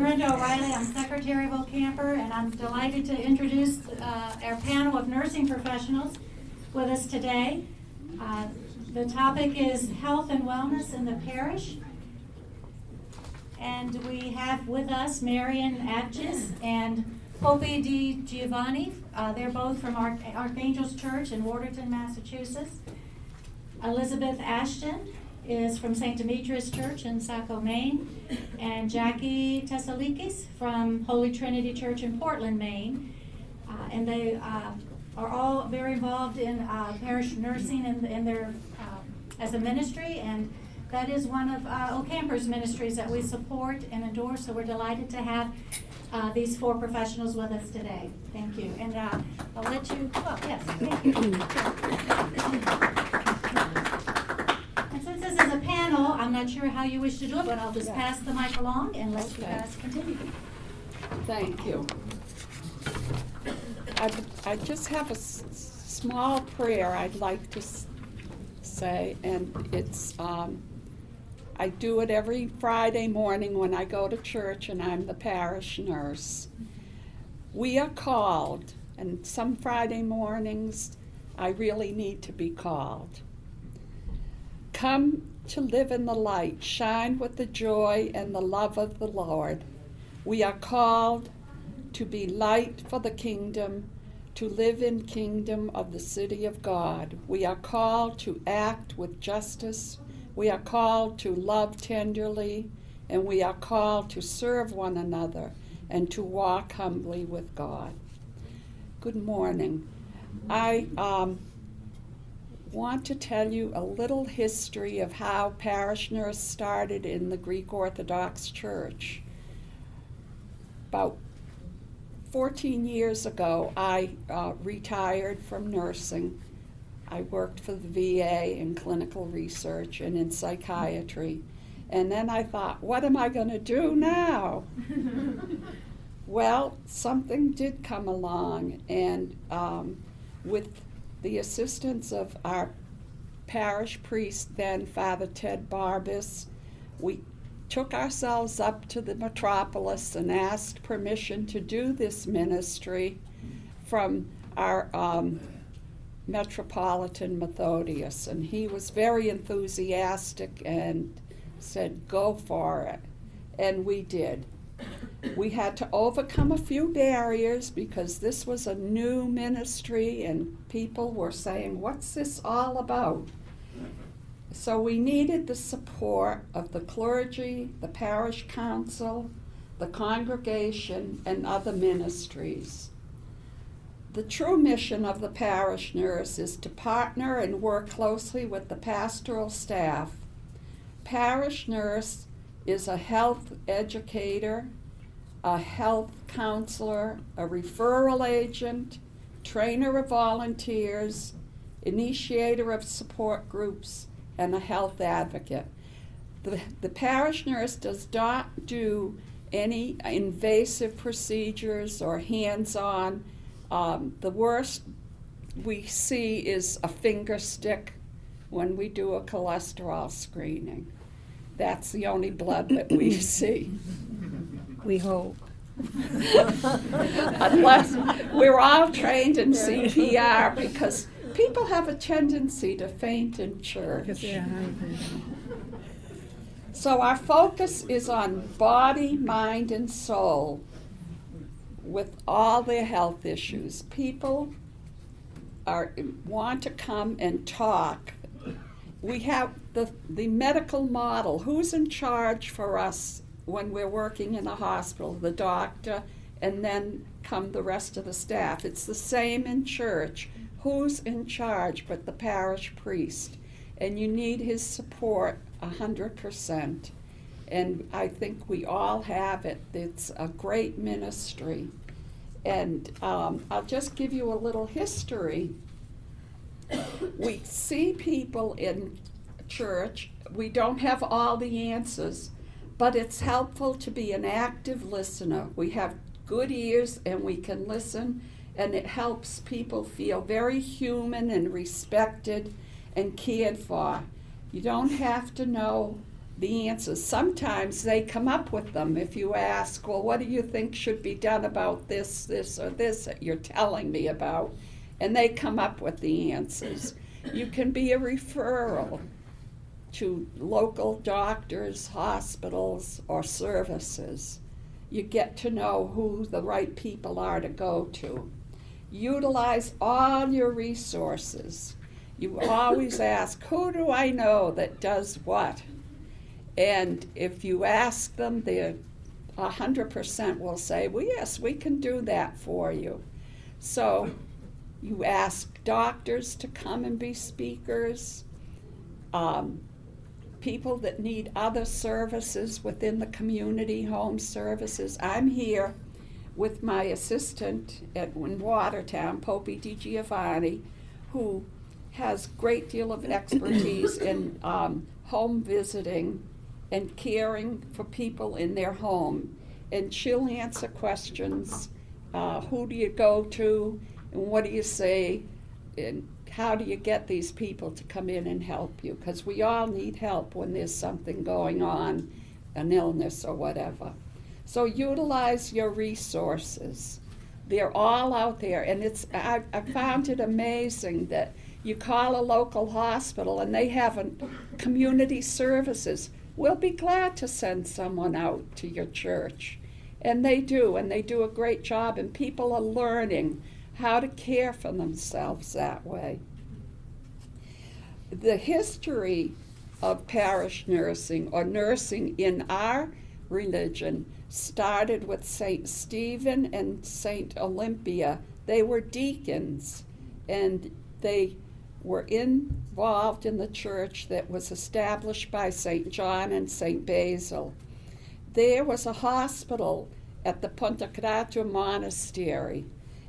Brenda O'Reilly. I'm Secretary of OCAMPR, and I'm delighted to introduce our panel of nursing professionals with us today. The topic is health and wellness in the parish. And we have with us Marian Atchis and Hope Di Giovanni. They're both from Archangel's Church in Watertown, Massachusetts. Elizabeth Ashton is from St. Demetrius Church in Saco, Maine, and Jackie Tessalikis from Holy Trinity Church in Portland, Maine. And they are all very involved in parish nursing in their as a ministry, and that is one of OCAMPR's ministries that we support and endorse. So we're delighted to have these four professionals with us today. Thank you. And I'll let you. Oh, yes. Thank you. And since this is a panel, I'm not sure how you wish to do it, but I'll just pass the mic along and let you guys continue. Thank you. I just have a small prayer I'd like to say, and it's I do it every Friday morning when I go to church, and I'm the parish nurse. We are called, and some Friday mornings I really need to be called. Come to live in the light, shine with the joy and the love of the Lord. We are called to be light for the kingdom, to live in kingdom of the city of God. We are called to act with justice. We are called to love tenderly, and we are called to serve one another and to walk humbly with God. Good morning. I want to tell you a little history of how parish nurse started in the Greek Orthodox Church. About 14 years ago, I retired from nursing. I worked for the VA in clinical research and in psychiatry. And then I thought, what am I going to do now? Well, something did come along, and with the assistance of our parish priest then, Father Ted Barbas, we took ourselves up to the metropolis and asked permission to do this ministry from our Metropolitan Methodius, and he was very enthusiastic and said, go for it, and we did. We had to overcome a few barriers because this was a new ministry and people were saying, what's this all about? So we needed the support of the clergy, the parish council, the congregation, and other ministries. The true mission of the parish nurse is to partner and work closely with the pastoral staff. Parish nurse is a health educator, a health counselor, a referral agent, trainer of volunteers, initiator of support groups, and a health advocate. The parish nurse does not do any invasive procedures or hands-on. The worst we see is a finger stick when we do a cholesterol screening. That's the only blood that we see. We hope. Unless we're all trained in CPR, because people have a tendency to faint in church. So our focus is on body, mind, and soul with all their health issues. People want to come and talk. We have the medical model. Who's in charge for us when we're working in a hospital? The doctor, and then come the rest of the staff. It's the same in church. Who's in charge but the parish priest? And you need his support 100%. And I think we all have it. It's a great ministry. And I'll just give you a little history. We see people in church. We don't have all the answers, but it's helpful to be an active listener. We have good ears and we can listen, and it helps people feel very human and respected and cared for. You don't have to know the answers. Sometimes they come up with them. If you ask, well, what do you think should be done about this, this, or this that you're telling me about? And they come up with the answers. You can be a referral to local doctors, hospitals, or services. You get to know who the right people are to go to. Utilize all your resources. You always ask, who do I know that does what? And if you ask them, they're 100% will say, well, yes, we can do that for you. So you ask doctors to come and be speakers, people that need other services within the community, home services. I'm here with my assistant in Watertown, Popey DiGiovanni, who has a great deal of expertise in home visiting and caring for people in their home. And she'll answer questions, who do you go to, and what do you say, and how do you get these people to come in and help you? Because we all need help when there's something going on, an illness or whatever. So utilize your resources. They're all out there, and I found it amazing that you call a local hospital and they have community services. We'll be glad to send someone out to your church. And they do a great job, and people are learning how to care for themselves that way. The history of parish nursing, or nursing in our religion, started with St. Stephen and St. Olympia. They were deacons, and they were involved in the church that was established by St. John and St. Basil. There was a hospital at the Pantocrator Monastery,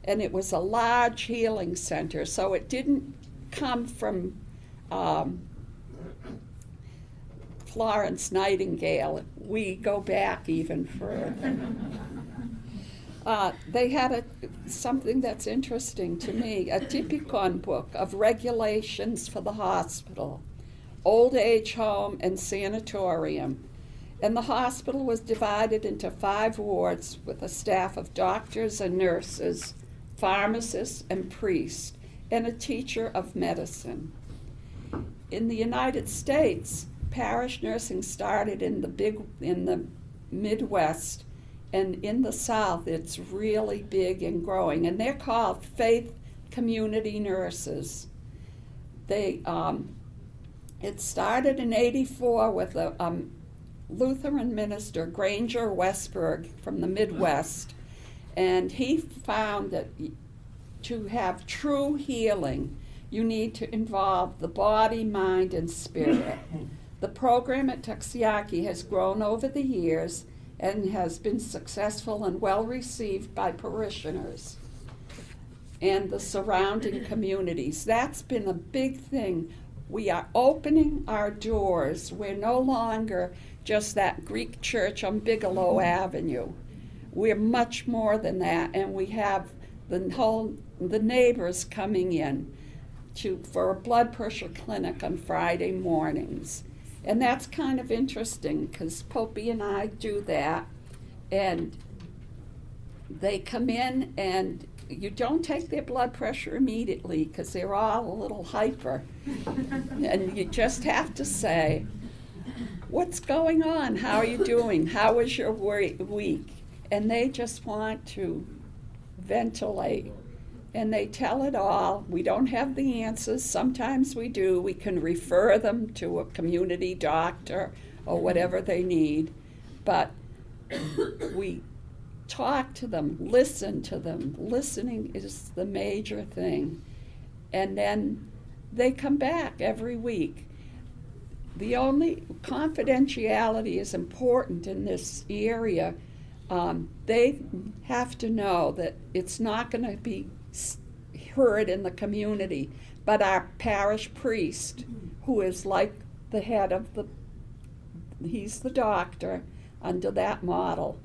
and it was a large healing center, so it didn't come from Florence Nightingale. We go back even further. They had something that's interesting to me, a Typicon book of regulations for the hospital, old age home, and sanatorium. And the hospital was divided into 5 wards with a staff of doctors and nurses, pharmacists and priests, and a teacher of medicine. In the United States, parish nursing started in the Midwest, and in the South it's really big and growing, and they're called faith community nurses. It started in '84 with a Lutheran minister, Granger Westberg, from the Midwest, and he found that to have true healing, you need to involve the body, mind, and spirit. The program at Tuxedoxi has grown over the years and has been successful and well received by parishioners and the surrounding communities. That's been a big thing. We are opening our doors. We're no longer just that Greek church on Bigelow Avenue. We're much more than that, and we have the neighbors coming in for a blood pressure clinic on Friday mornings. And that's kind of interesting because Popey and I do that, and they come in and you don't take their blood pressure immediately because they're all a little hyper. And you just have to say, what's going on? How are you doing? How was your week? And they just want to ventilate. And they tell it all. We don't have the answers. Sometimes we do. We can refer them to a community doctor or whatever they need. But we talk to them, listen to them. Listening is the major thing. And then they come back every week. The only confidentiality is important in this area. They have to know that it's not going to be heard in the community, but our parish priest, who is like the head of he's the doctor under that model,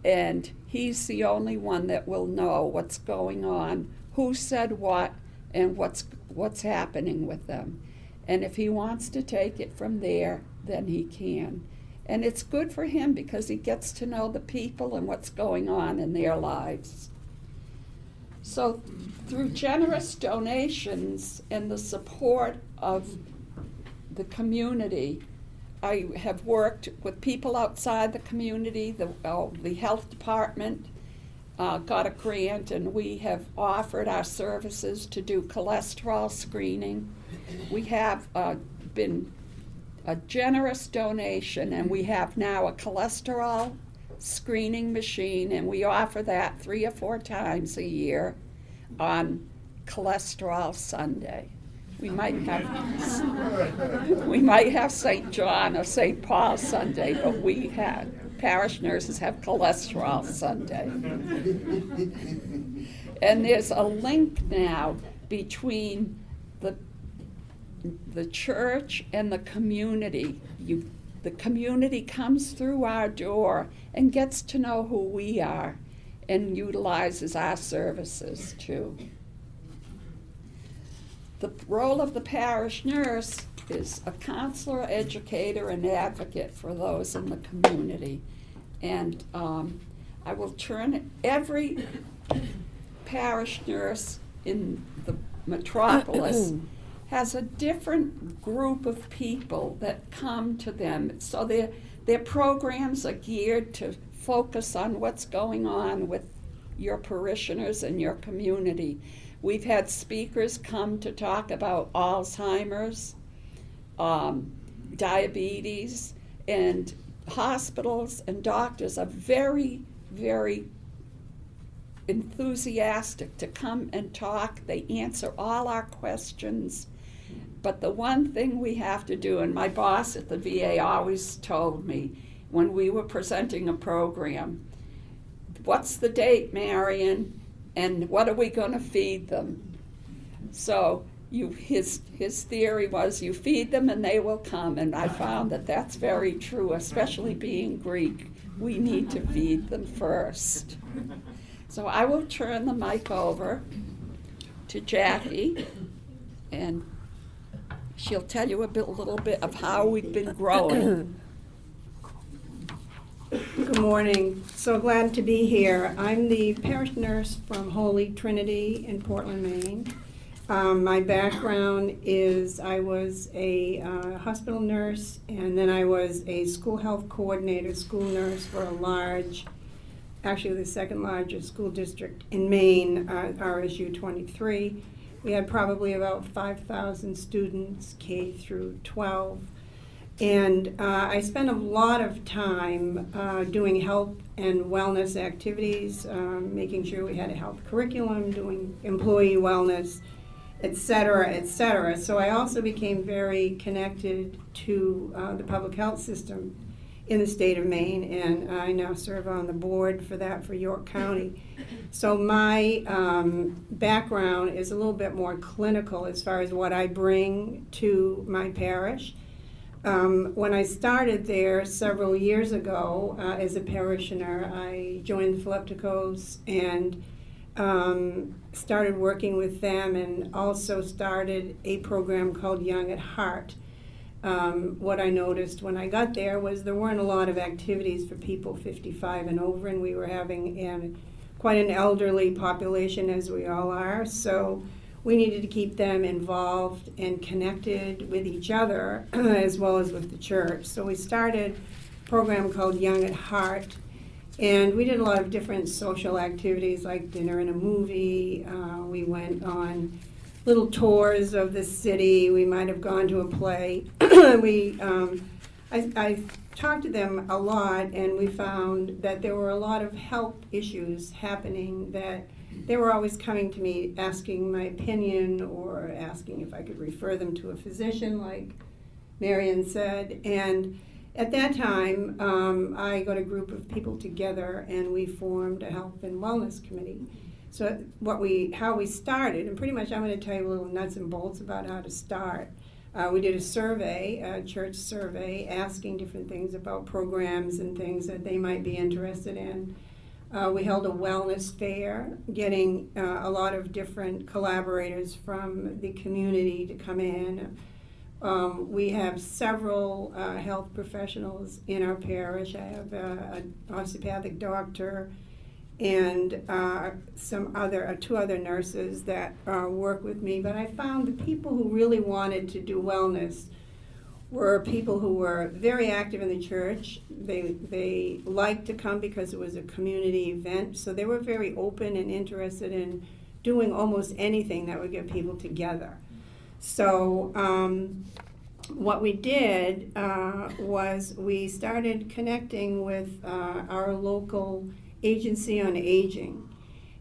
and he's the only one that will know what's going on, who said what, and what's happening with them. And if he wants to take it from there, then he can. And it's good for him because he gets to know the people and what's going on in their lives. So through generous donations and the support of the community, I have worked with people outside the community. The health department got a grant, and we have offered our services to do cholesterol screening. We have been a generous donation, and we have now a cholesterol screening machine, and we offer that 3 or 4 times a year on Cholesterol Sunday. We might have St. John or St. Paul Sunday, but parish nurses have Cholesterol Sunday. And there's a link now between the church and the community. The community comes through our door and gets to know who we are and utilizes our services too. The role of the parish nurse is a counselor, educator, and advocate for those in the community. And I will turn every parish nurse in the metropolis has a different group of people that come to them. So their programs are geared to focus on what's going on with your parishioners and your community. We've had speakers come to talk about Alzheimer's, diabetes, and hospitals and doctors are very, very enthusiastic to come and talk. They answer all our questions. But the one thing we have to do, and my boss at the VA always told me when we were presenting a program, what's the date, Marion, and what are we going to feed them? So his theory was you feed them and they will come, and I found that that's very true, especially being Greek. We need to feed them first. So I will turn the mic over to Jackie, and she'll tell you a little bit of how we've been growing. Good morning. So glad to be here. I'm the parish nurse from Holy Trinity in Portland, Maine. My background is I was a hospital nurse, and then I was a school health coordinator, school nurse for actually the second largest school district in Maine, RSU 23. We had probably about 5,000 students, K through 12. And I spent a lot of time doing health and wellness activities, making sure we had a health curriculum, doing employee wellness, et cetera, et cetera. So I also became very connected to the public health system in the state of Maine, and I now serve on the board for that for York County. So my background is a little bit more clinical as far as what I bring to my parish. When I started there several years ago as a parishioner, I joined the Philipticos and started working with them, and also started a program called Young at Heart. What I noticed when I got there was there weren't a lot of activities for people 55 and over, and we were having quite an elderly population, as we all are. So we needed to keep them involved and connected with each other as well as with the church. So we started a program called Young at Heart, and we did a lot of different social activities like dinner and a movie. We went on little tours of the city. We might have gone to a play. I talked to them a lot, and we found that there were a lot of health issues happening that they were always coming to me asking my opinion or asking if I could refer them to a physician, like Marion said. And at that time, I got a group of people together, and we formed a health and wellness committee. So how we started, and pretty much I'm going to tell you a little nuts and bolts about how to start. We did a survey, a church survey, asking different things about programs and things that they might be interested in. We held a wellness fair, getting a lot of different collaborators from the community to come in. We have several health professionals in our parish. I have an osteopathic doctor and two other nurses that work with me. But I found the people who really wanted to do wellness were people who were very active in the church. They liked to come because it was a community event, so they were very open and interested in doing almost anything that would get people together. So what we did was we started connecting with our local agency on aging.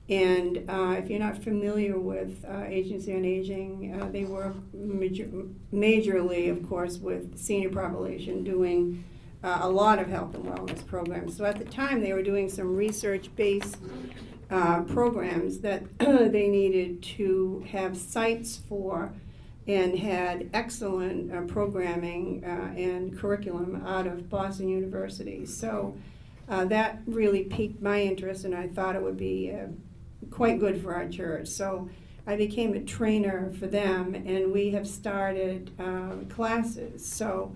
And if you're not familiar with Agency on Aging, they work majorly, of course, with senior population, doing a lot of health and wellness programs. So at the time, they were doing some research-based programs that they needed to have sites for, and had excellent programming and curriculum out of Boston University. So that really piqued my interest, and I thought it would be quite good for our church. So I became a trainer for them, and we have started classes. So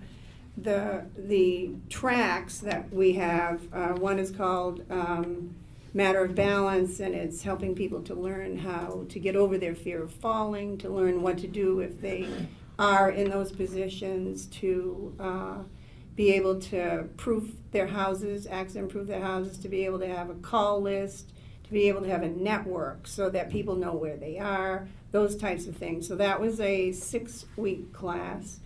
the tracks that we have, one is called Matter of Balance, and it's helping people to learn how to get over their fear of falling, to learn what to do if they are in those positions, to be able to proof their houses, accident-proof their houses, to be able to have a call list, to be able to have a network so that people know where they are, those types of things. So that was a 6-week class.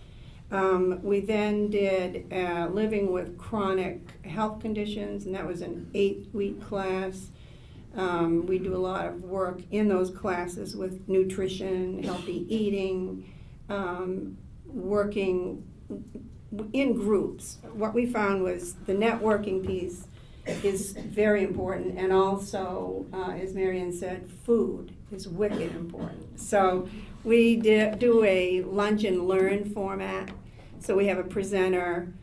We then did living with chronic health conditions, and that was an 8-week class. We do a lot of work in those classes with nutrition, healthy eating, working in groups. What we found was the networking piece is very important, and also, as Marianne said, food is wicked important. So we do a lunch and learn format. So we have a presenter,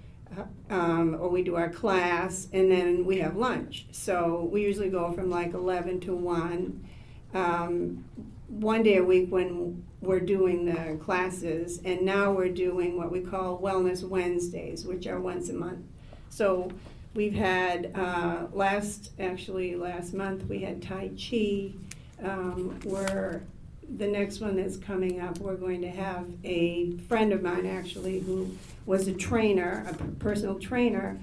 or we do our class, and then we have lunch. So we usually go from like 11 to 1. One day a week when we're doing the classes, and now we're doing what we call Wellness Wednesdays, which are once a month. So we've had, last month we had Tai Chi. The next one that's coming up, we're going to have a friend of mine actually who was a trainer, a personal trainer,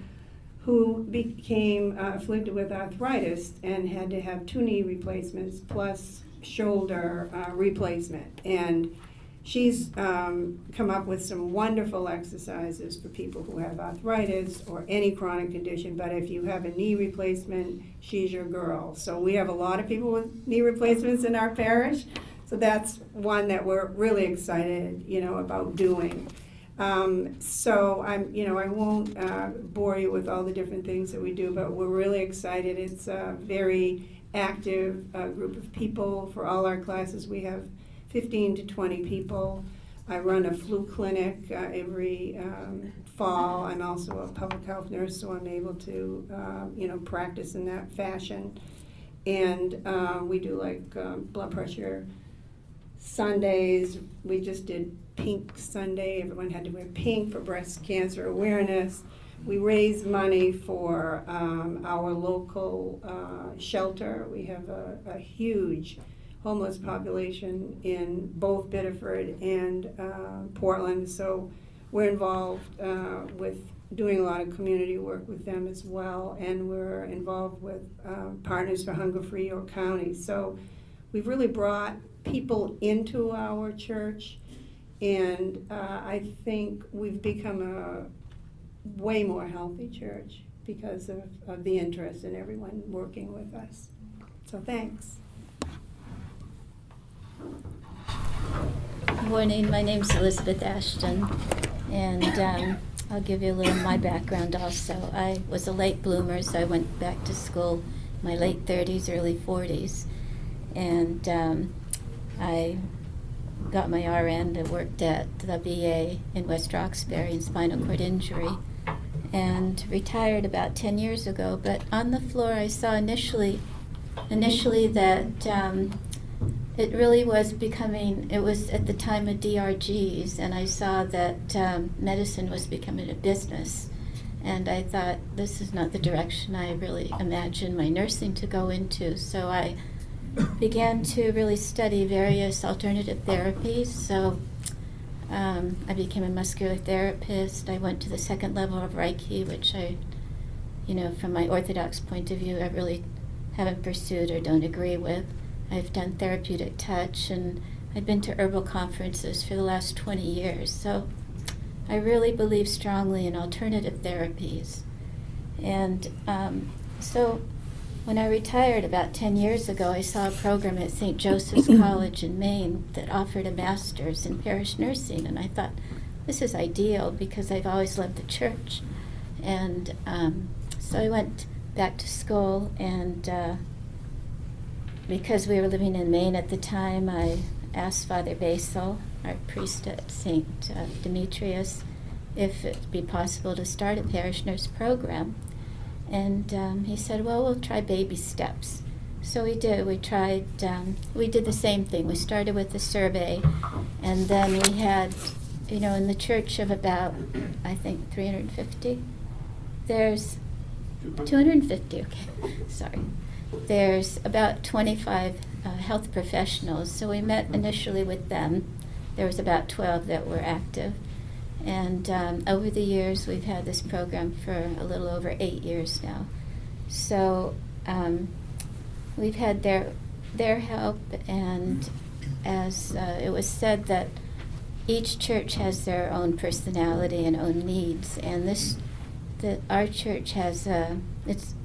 who became afflicted with arthritis and had to have 2 knee replacements plus shoulder replacement. And she's come up with some wonderful exercises for people who have arthritis or any chronic condition, but if you have a knee replacement, she's your girl. So we have a lot of people with knee replacements in our parish. So that's one that we're really excited, about doing. So I won't bore you with all the different things that we do, but we're really excited. It's a very active group of people. For all our classes, we have 15 to 20 people. I run a flu clinic every fall. I'm also a public health nurse, so I'm able to, practice in that fashion. And we do blood pressure Sundays. We just did Pink Sunday. Everyone had to wear pink for breast cancer awareness. We raise money for our local shelter. We have a huge homeless population in both Biddeford and Portland, so we're involved with doing a lot of community work with them as well, and we're involved with Partners for Hunger-Free York County. So we've really brought people into our church, and I think we've become a way more healthy church because of the interest in everyone working with us. So thanks. Good morning, my name's Elizabeth Ashton, and I'll give you a little of my background also. I was a late bloomer, so I went back to school in my late 30s, early 40s, and I got my RN and worked at the VA in West Roxbury in spinal cord injury, and retired about 10 years ago. But on the floor I saw initially that it really was becoming, it was at the time of DRGs, and I saw that medicine was becoming a business. And I thought, this is not the direction I really imagined my nursing to go into. So I began to really study various alternative therapies. So I became a muscular therapist. I went to the second level of Reiki, which I, from my orthodox point of view, I really haven't pursued or don't agree with. I've done therapeutic touch, and I've been to herbal conferences for the last 20 years. So I really believe strongly in alternative therapies. And so when I retired about 10 years ago, I saw a program at St. Joseph's College in Maine that offered a master's in parish nursing. And I thought, this is ideal because I've always loved the church. And so I went back to school, and because we were living in Maine at the time, I asked Father Basil, our priest at St. Demetrius, if it would be possible to start a parish nurse program. And he said, well, we'll try baby steps. So we did. We tried, we did the same thing. We started with a survey, and then we had, in the church of about, I think, 350, there's 250, okay, sorry. There's about 25 health professionals. So we met initially with them. There was about 12 that were active. And over the years, we've had this program for a little over 8 years now. So we've had their help, and as it was said that each church has their own personality and own needs, and that our church has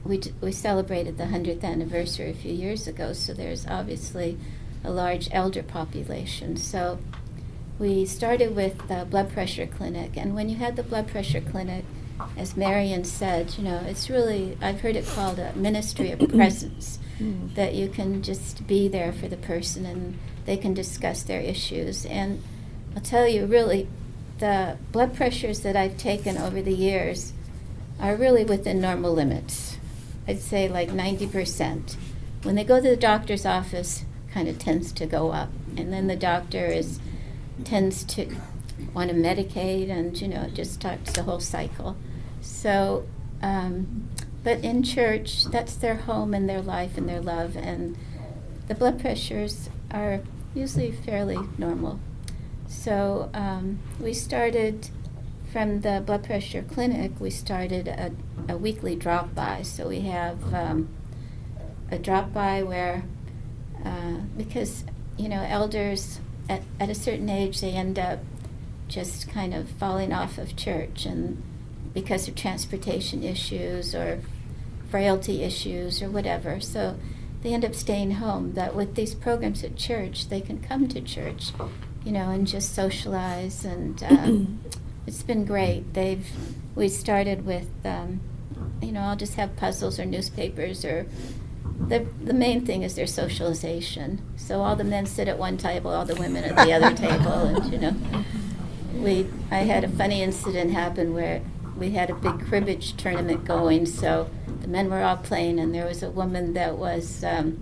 we celebrated the 100th anniversary a few years ago, so there's obviously a large elder population. So we started with the blood pressure clinic, and when you had the blood pressure clinic, as Marion said, it's really, I've heard it called a ministry of presence, that you can just be there for the person and they can discuss their issues. And I'll tell you, really, the blood pressures that I've taken over the years are really within normal limits. I'd say like 90%. When they go to the doctor's office, kind of tends to go up, and then the doctor tends to want to medicate, and it just starts the whole cycle. So, but in church, that's their home and their life and their love, and the blood pressures are usually fairly normal. So we started from the blood pressure clinic. We started a weekly drop-by. So we have a drop-by where, because elders at a certain age, they end up just kind of falling off of church, and because of transportation issues or frailty issues or whatever, so they end up staying home. But with these programs at church, they can come to church, and just socialize, and it's been great. We started with, I'll just have puzzles or newspapers, or the main thing is their socialization. So all the men sit at one table, all the women at the other table, and I had a funny incident happen where we had a big cribbage tournament going, so the men were all playing, and there was a woman that was a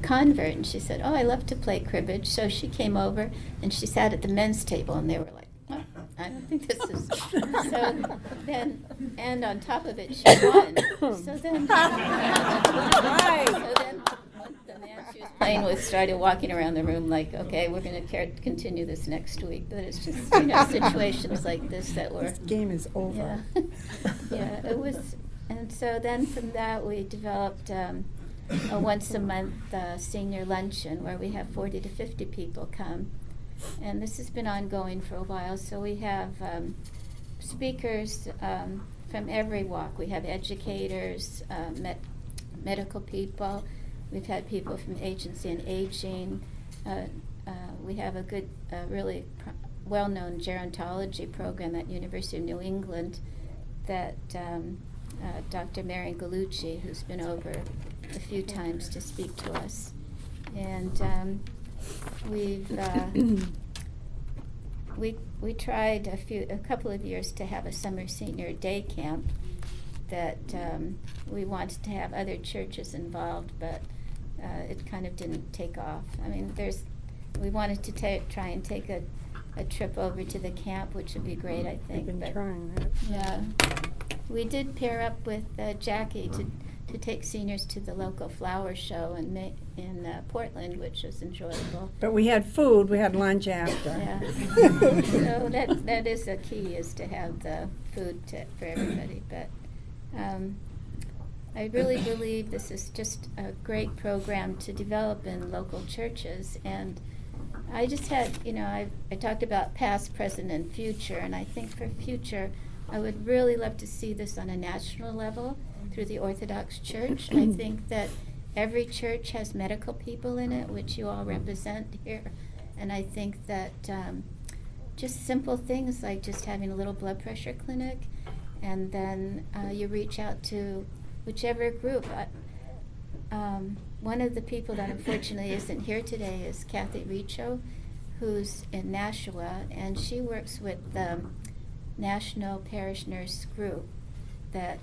convert, and she said, oh, I love to play cribbage. So she came over and she sat at the men's table, and they were like, oh, I don't think this is. So then, and on top of it, she won. So then, the man she was playing with started walking around the room like, okay, we're going to continue this next week. But it's just, situations like this that were. This game is over. Yeah, it was. And so then from that, we developed a once-a-month senior luncheon where we have 40 to 50 people come. And this has been ongoing for a while. So we have speakers from every walk. We have educators, medical people. We've had people from Agency on Aging. We have a good, really well-known gerontology program at University of New England that Dr. Marion Gallucci, who's been over a few times to speak to us. And we've we tried a couple of years to have a summer senior day camp that we wanted to have other churches involved, but it kind of didn't take off. I mean, we wanted to try and take a trip over to the camp, which would be great, I think. I've been but trying that. yeah, we did pair up with Jackie to take seniors to the local flower show in Portland, which was enjoyable. But we had food, we had lunch after. Yeah. So that is a key, is to have the food for everybody. But I really believe this is just a great program to develop in local churches. And I just had, I talked about past, present, and future, and I think for future, I would really love to see this on a national level through the Orthodox Church. I think that every church has medical people in it, which you all represent here. And I think that just simple things like just having a little blood pressure clinic, and then you reach out to whichever group. One of the people that unfortunately isn't here today is Kathy Richo, who's in Nashua, and she works with the National Parish Nurse Group that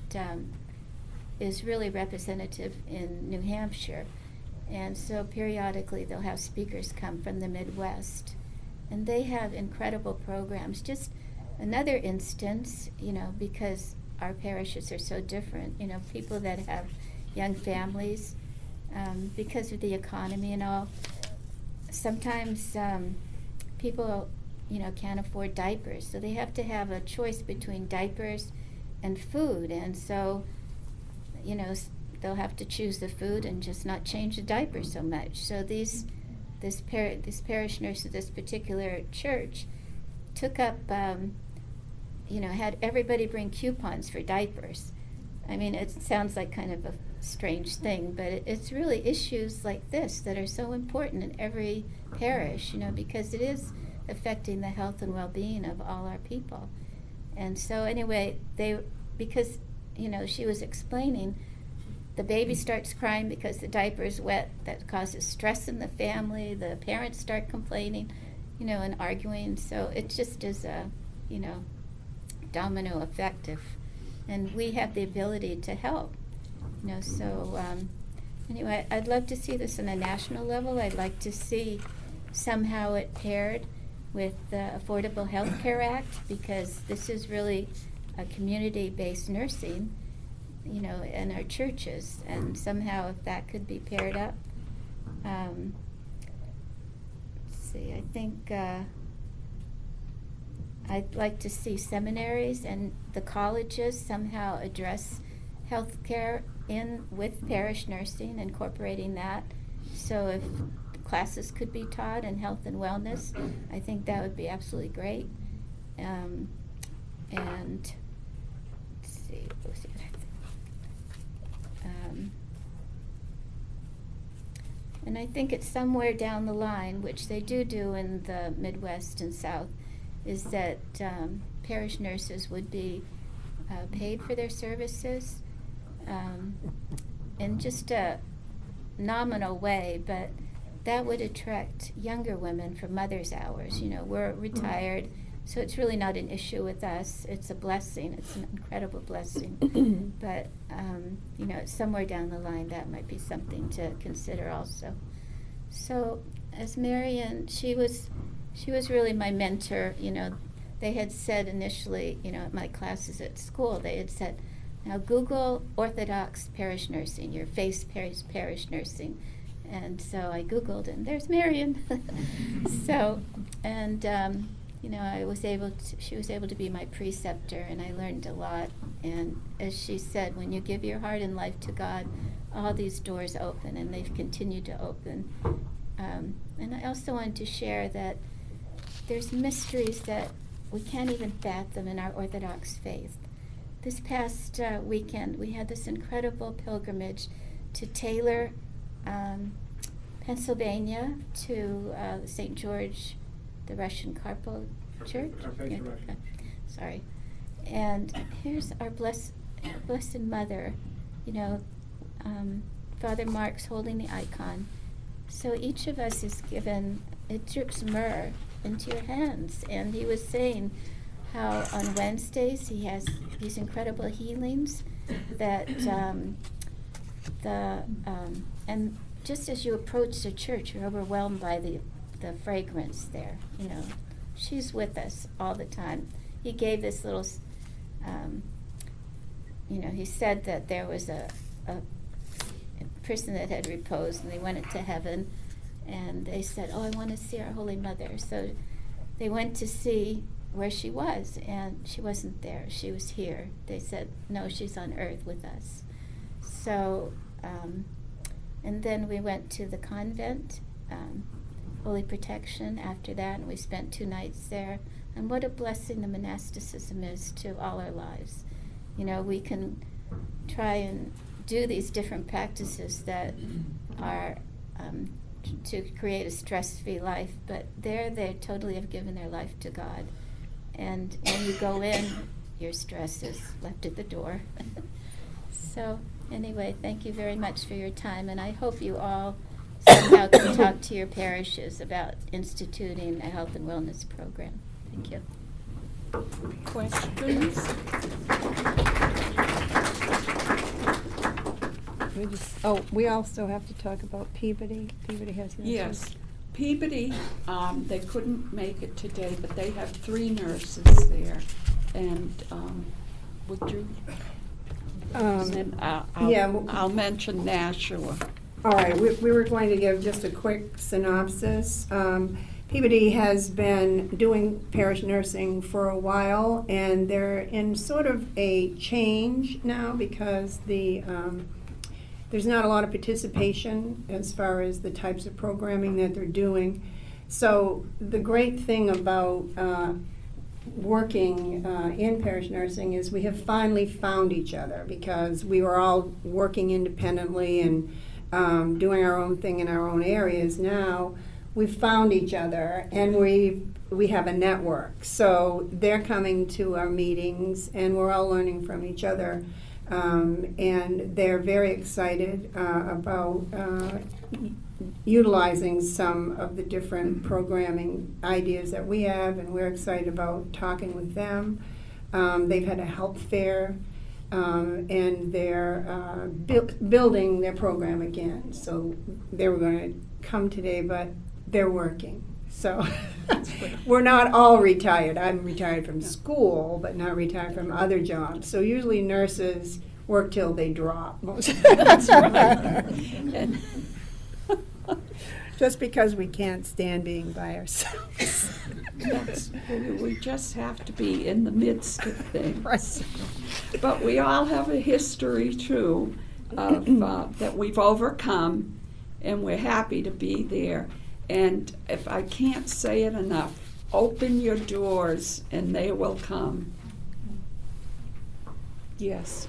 is really representative in New Hampshire. And so periodically they'll have speakers come from the Midwest, and they have incredible programs. Just another instance, because our parishes are so different, people that have young families, because of the economy and all, sometimes people, can't afford diapers, so they have to have a choice between diapers and food, and so, they'll have to choose the food and just not change the diaper so much. So this parish nurse of this particular church took up, had everybody bring coupons for diapers. I mean, it sounds like kind of a strange thing, but it's really issues like this that are so important in every parish, because it is affecting the health and well-being of all our people. And so anyway, because she was explaining, the baby starts crying because the diaper is wet. That causes stress in the family. The parents start complaining, and arguing. So it just is a, domino effect. And we have the ability to help. So anyway, I'd love to see this on a national level. I'd like to see somehow it paired with the Affordable Health Care Act, because this is really a community-based nursing, in our churches, and somehow if that could be paired up. Let's see, I think I'd like to see seminaries and the colleges somehow address health care with parish nursing, incorporating that. So if classes could be taught in health and wellness, I think that would be absolutely great. And let's see, what was the other thing? And I think it's somewhere down the line, which they do in the Midwest and South, is that parish nurses would be paid for their services in just a nominal way, but that would attract younger women for mother's hours. We're retired, so it's really not an issue with us. It's a blessing. It's an incredible blessing. But somewhere down the line, that might be something to consider also. So as Marian, she was really my mentor. They had said initially, at my classes at school, they had said, now Google Orthodox parish nursing, your face parish nursing. And so I Googled, and there's Marian. So, and she was able to be my preceptor, and I learned a lot. And as she said, when you give your heart and life to God, all these doors open, and they've continued to open. And I also wanted to share that there's mysteries that we can't even fathom in our Orthodox faith. This past weekend, we had this incredible pilgrimage to Taylor, Pennsylvania, to St. George, the Russian Carpo Church. Sorry. And here's our Blessed Mother, Father Mark's holding the icon. So each of us is given, it drips myrrh into your hands. And he was saying how on Wednesdays he has these incredible healings that and just as you approach the church, you're overwhelmed by the fragrance there. You know, she's with us all the time. He gave this little, you know, he said that there was a person that had reposed, and they went into heaven, and they said, "Oh, I want to see our Holy Mother." So they went to see where she was, and she wasn't there. She was here. They said, "No, she's on earth with us." So, and then we went to the convent, Holy Protection, after that, and we spent 2 nights there. And what a blessing the monasticism is to all our lives. You know, we can try and do these different practices that are to create a stress-free life, but there they totally have given their life to God. And when you go in, your stress is left at the door. So anyway, thank you very much for your time, and I hope you all somehow can talk to your parishes about instituting a health and wellness program. Thank you. Questions? We also have to talk about Peabody. Peabody has nurses. Yes. Peabody, they couldn't make it today, but they have 3 nurses there. And would you? And I'll mention Nashua. All right, we were going to give just a quick synopsis. Peabody has been doing parish nursing for a while, and they're in sort of a change now because there's not a lot of participation as far as the types of programming that they're doing. So the great thing about working in parish nursing is we have finally found each other, because we were all working independently and doing our own thing in our own areas. Now we've found each other, and we have a network. So they're coming to our meetings, and we're all learning from each other. And they're very excited about utilizing some of the different programming ideas that we have, and we're excited about talking with them. They've had a health fair, and they're building their program again. So they were going to come today, but they're working. So we're not all retired. I'm retired from school, but not retired from other jobs. So usually nurses work till they drop. That's right. Just because we can't stand being by ourselves. We just have to be in the midst of things. Right. But we all have a history, too, of that we've overcome, and we're happy to be there. And if I can't say it enough, open your doors and they will come. Yes.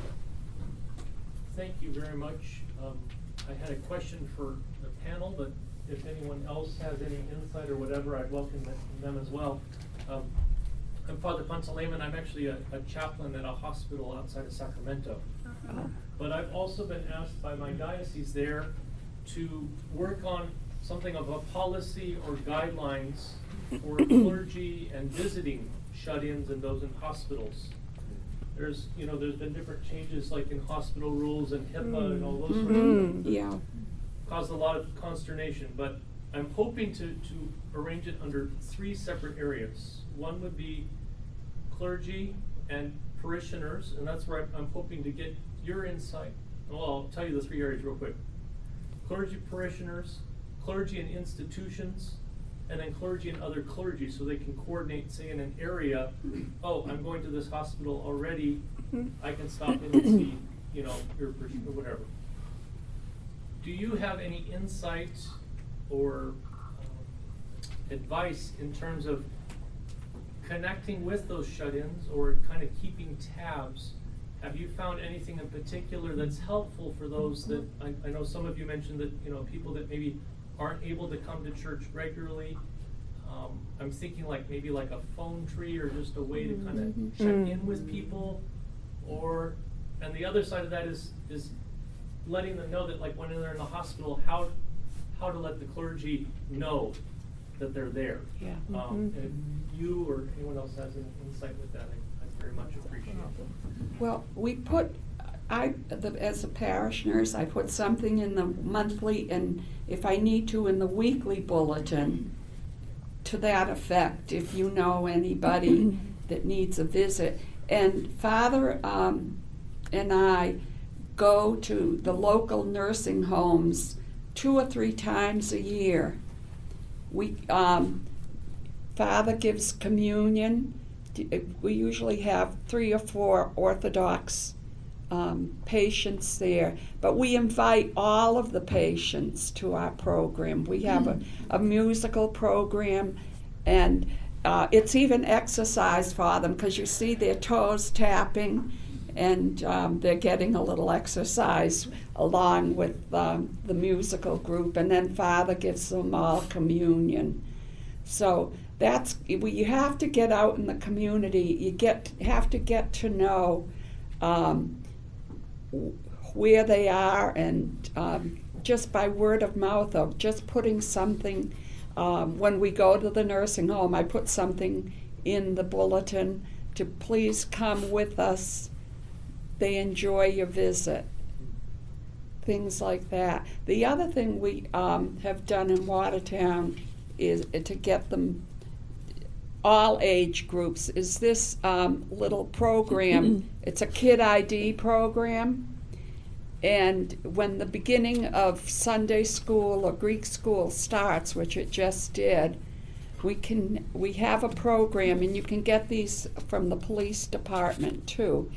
Thank you very much. I had a question for the panel, but if anyone else has any insight or whatever, I'd welcome them as well. I'm Father Ponce-Lehman. I'm actually a chaplain at a hospital outside of Sacramento. But I've also been asked by my diocese there to work on something of a policy or guidelines for clergy and visiting shut-ins and those in hospitals. There's been different changes like in hospital rules and HIPAA and all those sorts of things. Yeah. Caused a lot of consternation, but I'm hoping to arrange it under 3 separate areas. One would be clergy and parishioners, and that's where I'm hoping to get your insight. Well, I'll tell you the 3 areas real quick. Clergy, parishioners, clergy and institutions, and then clergy and other clergy, so they can coordinate, say in an area, oh, I'm going to this hospital already, I can stop in and see, your parishioner or whatever. Do you have any insight or advice in terms of connecting with those shut-ins or kind of keeping tabs? Have you found anything in particular that's helpful for those that, I know some of you mentioned that, people that maybe aren't able to come to church regularly. I'm thinking maybe like a phone tree or just a way to kind of check in with people, and the other side of that is letting them know that when they're in the hospital, how to let the clergy know that they're there. Yeah. And if you or anyone else has an insight with that, I very much appreciate it. Well, we put as a parish nurse, I put something in the monthly and if I need to in the weekly bulletin to that effect, if you know anybody that needs a visit. And Father and I go to the local nursing homes 2 or 3 times a year. We Father gives communion. We usually have 3 or 4 Orthodox patients there, but we invite all of the patients to our program. We have a musical program, and it's even exercise for them because you see their toes tapping, and they're getting a little exercise along with the musical group, and then Father gives them all communion. So you have to get out in the community. You have to get to know where they are, and just by word of mouth of just putting something. When we go to the nursing home, I put something in the bulletin to please come with us. They enjoy your visit. Things like that. The other thing we have done in Watertown is to get them, all age groups, is this little program. It's a Kid ID program. And when the beginning of Sunday school or Greek school starts, which it just did, we have a program, and you can get these from the police department too.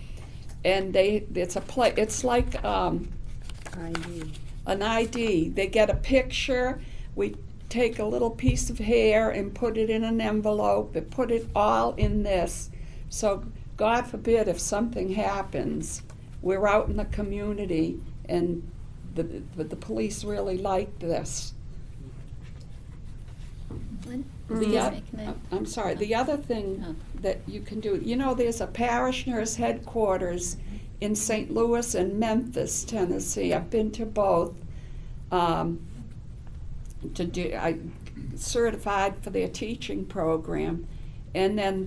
And it's like ID. an ID. They get a picture. We take a little piece of hair and put it in an envelope and put it all in this. So God forbid if something happens, we're out in the community, and the police really like this. I'm sorry. The other thing that you can do, there's a parish nurse headquarters in St. Louis and Memphis, Tennessee. I've been to both. I certified for their teaching program, and then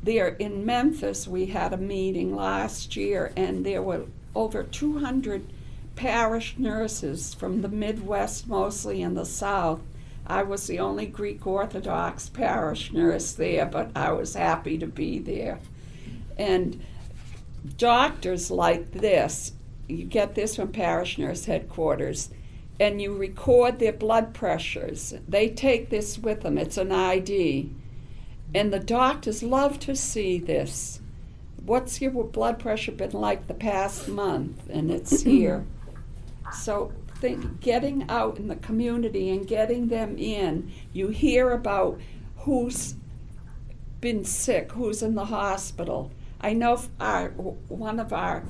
there in Memphis we had a meeting last year, and there were over 200 parish nurses from the Midwest, mostly in the South. I was the only Greek Orthodox parish nurse there, but I was happy to be there. And doctors like this, you get this from parish nurse headquarters, and you record their blood pressures. They take this with them. It's an ID. And the doctors love to see this. What's your blood pressure been like the past month? And it's here. So getting out in the community and getting them in, you hear about who's been sick, who's in the hospital. I know one of our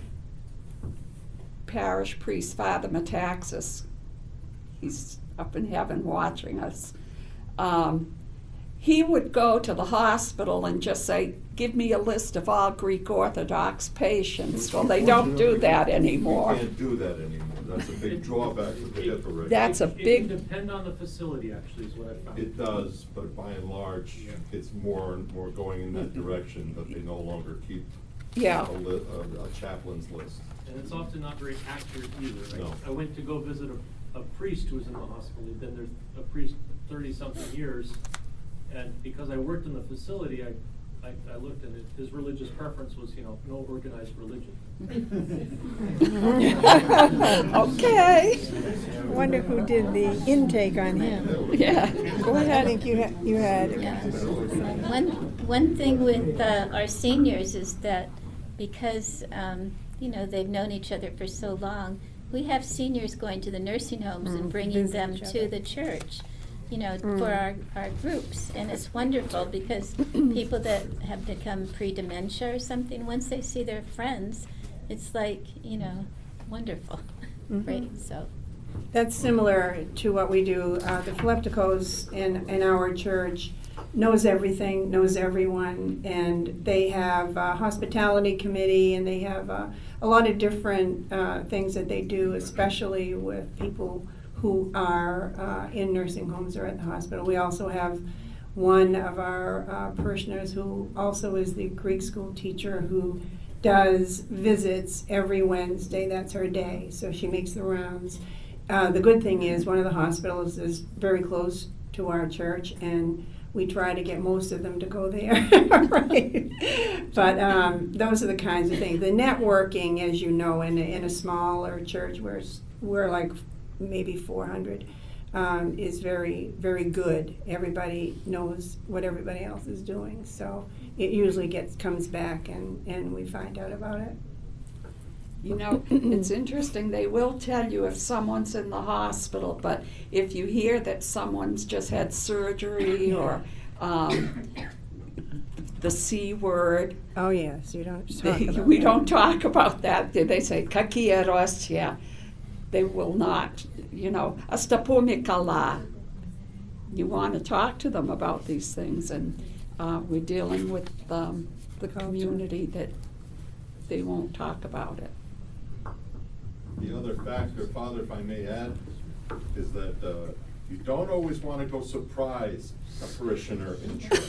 parish priests, Father Metaxas, he's up in heaven watching us. He would go to the hospital and just say, give me a list of all Greek Orthodox patients. Well, they don't do that anymore. You can't do that anymore. That's a big drawback to the HIPAA record. That's a It big... can depend on the facility, actually, is what I found. It does, but by and large, Yeah. it's more and more going in that direction, that they no longer keep Yeah. a chaplain's list. And it's often not very accurate either. No. I went to go visit a priest who was in the hospital. He'd been there, a priest, 30-something years. And because I worked in the facility, I looked at it. His religious preference was, no organized religion. Okay. I wonder who did the intake on him. Yeah. Go ahead. I think you had. Yeah. One thing with our seniors is that because they've known each other for so long, we have seniors going to the nursing homes and bringing Visit them each to other. the church, for our groups. And it's wonderful because people that have become pre-dementia or something, once they see their friends, it's like, wonderful. Great, so. That's similar to what we do. The Philipticos in our church knows everything, knows everyone, and they have a hospitality committee, and they have a lot of different things that they do, especially with people who are in nursing homes or at the hospital. We also have one of our parishioners who also is the Greek school teacher who does visits every Wednesday. That's her day, so she makes the rounds. The good thing is, one of the hospitals is very close to our church, and we try to get most of them to go there. Right? But those are the kinds of things. The networking, as you know, in a smaller church where we're like maybe 400, is very, very good. Everybody knows what everybody else is doing, so it usually comes back, and we find out about it. You know, it's interesting, they will tell you if someone's in the hospital, but if you hear that someone's just had surgery or the C word, Oh, yes, you don't talk about we that. don't talk about that. They say, kakieros, yeah. They will not, you know, asta pomikala. You want to talk to them about these things, and we're dealing with the community that they won't talk about it. The other factor, Father, if I may add, is that you don't always want to go surprise a parishioner in church,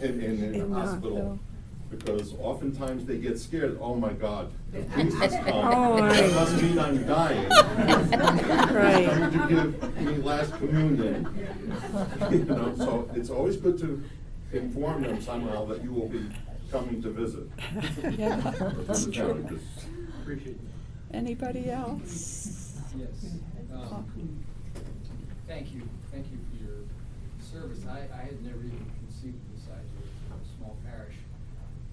in a hospital, because oftentimes they get scared. Oh my God, the priest has come. Oh, That right. must mean I'm dying. Right. Coming to give me last communion. You know, so it's always good to inform them somehow that you will be coming to visit. Yeah, that's true. Appreciate it. Anybody else? Yes. Thank you for your service. I had never even conceived of this idea of a small parish.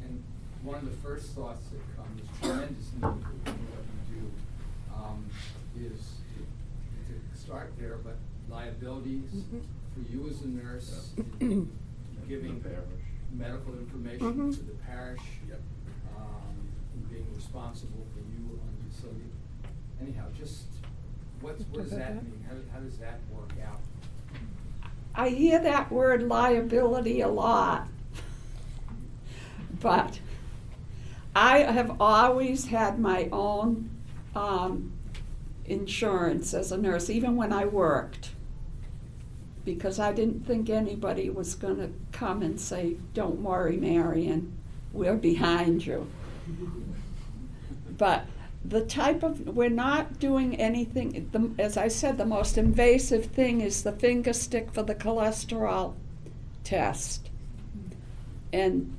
And one of the first thoughts that comes, tremendous need for what you do, is to start there, but liabilities for you as a nurse, in giving medical information to the parish, and being responsible for you. So anyhow, just what does that mean? How does that work out? I hear that word liability a lot, but I have always had my own insurance as a nurse, even when I worked, because I didn't think anybody was going to come and say, "Don't worry, Marion, we're behind you." But we're not doing anything, as I said, the most invasive thing is the finger stick for the cholesterol test. And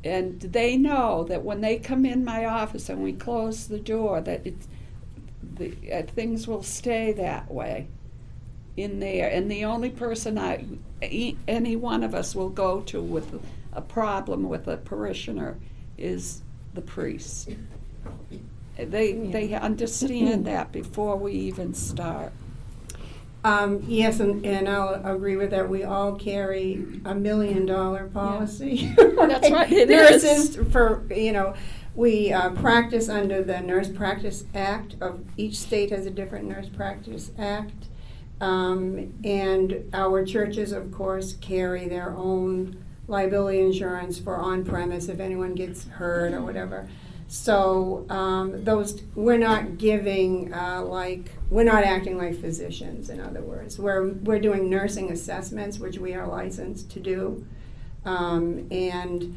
they know that when they come in my office and we close the door, that things will stay that way in there. And the only person any one of us will go to with a problem with a parishioner is the priest. They understand that before we even start. Yes, and I'll agree with that. We all carry $1 million policy. That's right, it is. Nurses, we practice under the Nurse Practice Act. Each state has a different Nurse Practice Act. And our churches, of course, carry their own liability insurance for on-premise if anyone gets hurt or whatever. So we're not giving we're not acting like physicians. In other words, we're doing nursing assessments, which we are licensed to do. And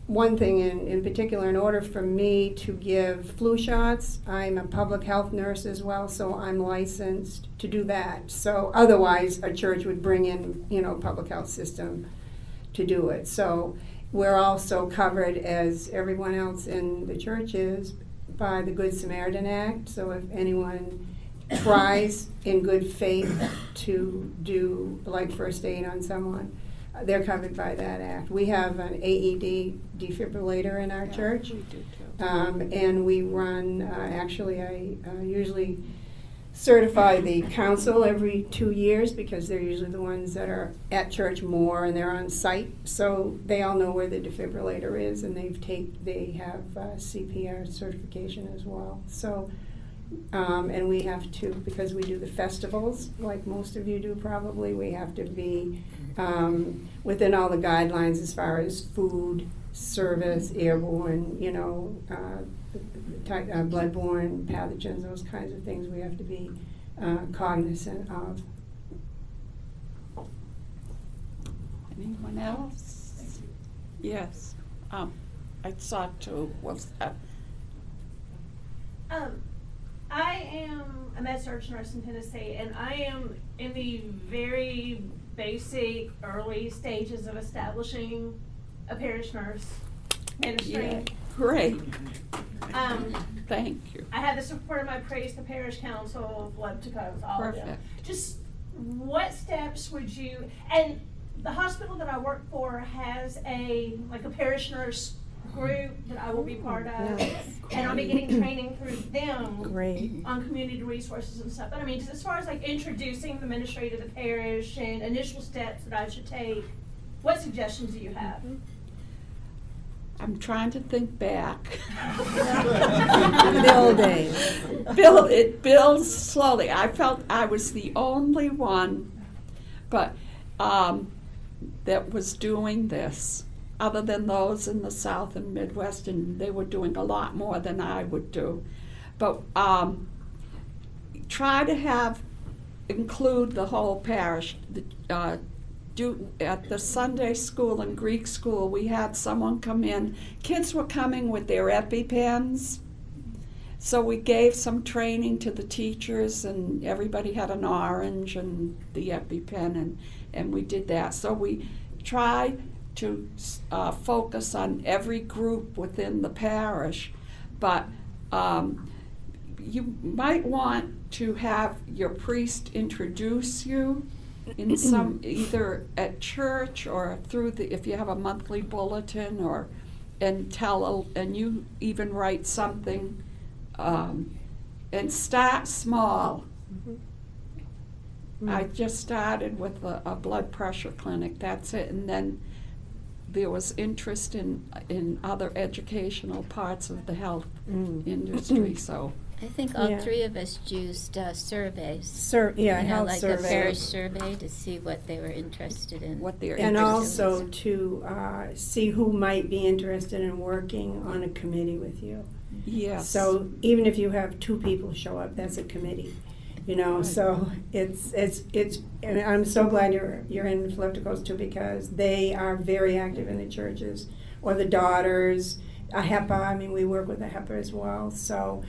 one thing in particular, in order for me to give flu shots, I'm a public health nurse as well, so I'm licensed to do that. So otherwise, a church would bring in public health system to do it. So we're also covered, as everyone else in the church is, by the Good Samaritan Act. So if anyone tries in good faith to do like first aid on someone, they're covered by that act. We have an AED defibrillator in our church. We do too. And we run, actually I usually certify the council every 2 years, because they're usually the ones that are at church more and they're on site, so they all know where the defibrillator is, and they have CPR certification as well. So and we have to, because we do the festivals like most of you do probably, we have to be within all the guidelines as far as food, service, airborne, bloodborne pathogens, those kinds of things we have to be cognizant of. Anyone else? Thank you. Yes. I saw too, was, I am a med-surg nurse in Tennessee, and I am in the very basic, early stages of establishing a parish nurse ministry. yeah, great, thank you. I have the support of my priest, the parish council, blood to codes, all of them. Perfect. Just what steps would you, and the hospital that I work for has a parish nurse group that I will be part of. Nice. And I'll be getting training through them. Great. On community resources and stuff. But I mean, just as far as like introducing the ministry to the parish and initial steps that I should take, what suggestions do you have? I'm trying to think back. Building. It builds slowly. I felt I was the only one, but that was doing this, other than those in the South and Midwest, and they were doing a lot more than I would do. But try to include the whole parish. At the Sunday school and Greek school, we had someone come in. Kids were coming with their EpiPens. So we gave some training to the teachers, and everybody had an orange and the EpiPen, and we did that. So we tried to focus on every group within the parish, but you might want to have your priest introduce you in some, either at church or through if you have a monthly bulletin, and you even write something, and start small. I just started with a blood pressure clinic, that's it, and then there was interest in other educational parts of the health industry, so. I think all Yeah. three of us used surveys. Health like survey. a parish survey to see what they were interested in. What they're And interested also to see who might be interested in working on a committee with you. Yes. So even if you have 2 people show up, that's a committee, Right. so it's, and I'm so glad you're in Philipticos too, because they are very active in the churches, or the daughters, HEPA, we work with the HEPA as well, so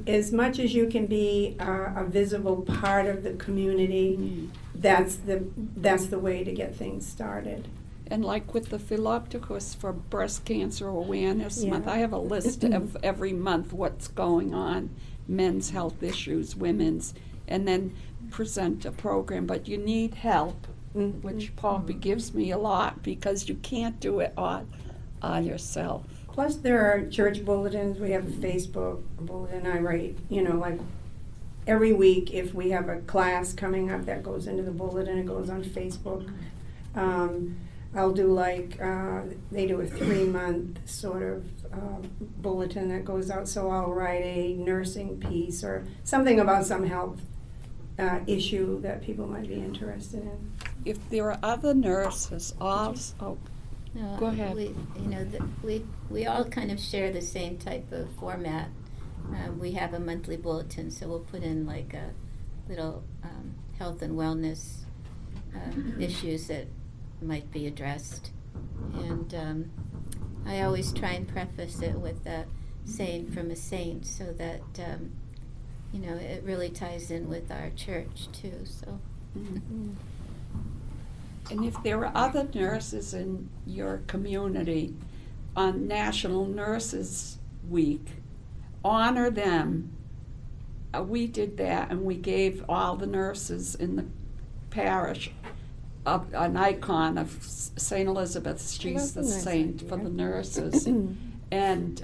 as much as you can be a visible part of the community, that's the way to get things started. And like with the Philopticus for Breast Cancer Awareness Yeah. Month, I have a list of every month what's going on, men's health issues, women's, and then present a program. But you need help, which Poppy gives me a lot, because you can't do it all yourself. Plus, there are church bulletins. We have a Facebook bulletin. I write, like every week, if we have a class coming up, that goes into the bulletin. It goes on Facebook. I'll do they do a 3-month sort of bulletin that goes out. So I'll write a nursing piece or something about some health issue that people might be interested in. If there are other nurses also, No, Go ahead. We all kind of share the same type of format. We have a monthly bulletin, so we'll put in like a little health and wellness issues that might be addressed. And I always try and preface it with a saying from a saint, so that it really ties in with our church too. So. and if there are other nurses in your community on National Nurses Week, honor them. We did that, and we gave all the nurses in the parish an icon of St. Elizabeth. She's the That's a nice saint idea. for the nurses. And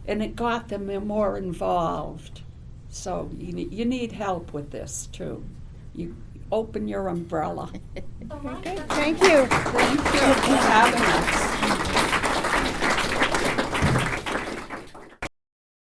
it got them more involved. So you need help with this too. You open your umbrella. Okay, thank you. Thank you for having us.